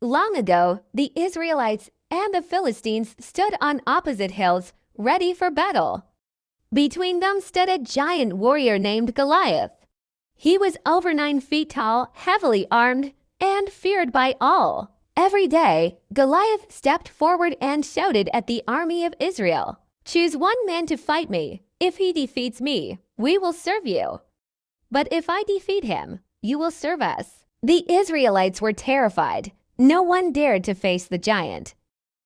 Long ago, the Israelites and the Philistines stood on opposite hills, ready for battle. Between them stood a giant warrior named Goliath. He was over 9 feet tall, heavily armed, and feared by all. Every day, Goliath stepped forward and shouted at the army of Israel, "Choose one man to fight me. If he defeats me, we will serve you. But if I defeat him, you will serve us." The Israelites were terrified. No one dared to face the giant.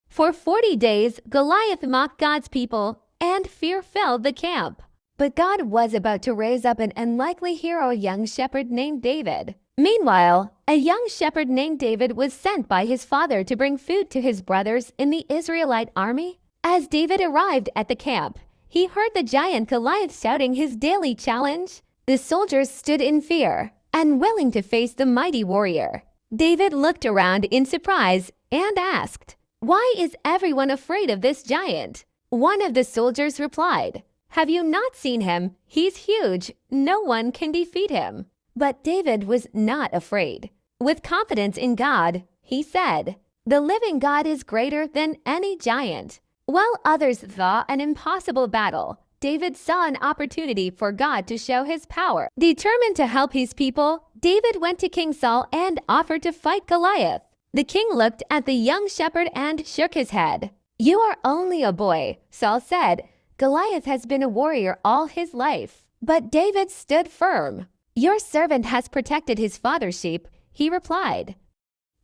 For 40 days, Goliath mocked God's people, and fear filled the camp. But God was about to raise up an unlikely hero, a young shepherd named David. Meanwhile, a young shepherd named David was sent by his father to bring food to his brothers in the Israelite army. As David arrived at the camp, he heard the giant Goliath shouting his daily challenge. The soldiers stood in fear, unwilling to face the mighty warrior. David looked around in surprise and asked, "Why is everyone afraid of this giant?" One of the soldiers replied, "Have you not seen him? He's huge. No one can defeat him." But David was not afraid. With confidence in God, he said, "The living God is greater than any giant." While others saw an impossible battle, David saw an opportunity for God to show his power. Determined to help his people, David went to King Saul and offered to fight Goliath. The king looked at the young shepherd and shook his head. "You are only a boy," Saul said. "Goliath has been a warrior all his life." But David stood firm. "Your servant has protected his father's sheep," he replied.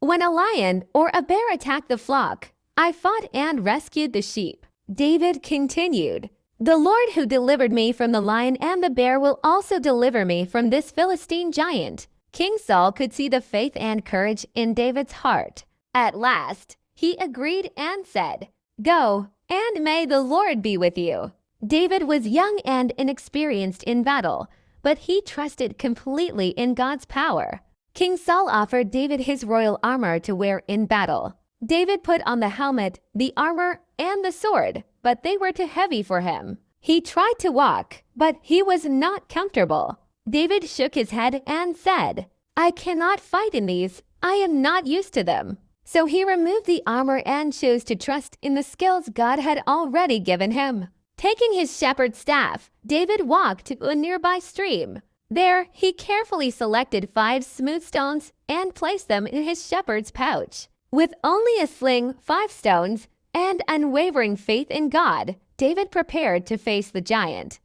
"When a lion or a bear attacked the flock, I fought and rescued the sheep." David continued, "The Lord who delivered me from the lion and the bear will also deliver me from this Philistine giant." King Saul could see the faith and courage in David's heart. At last, he agreed and said, "Go, and may the Lord be with you." David was young and inexperienced in battle, but he trusted completely in God's power. King Saul offered David his royal armor to wear in battle. David put on the helmet, the armor, and the sword, but they were too heavy for him. He tried to walk, but he was not comfortable. David shook his head and said, "I cannot fight in these. I am not used to them." So he removed the armor and chose to trust in the skills God had already given him. Taking his shepherd's staff, David walked to a nearby stream. There, he carefully selected 5 smooth stones and placed them in his shepherd's pouch. With only a sling, 5 stones, and unwavering faith in God, David prepared to face the giant.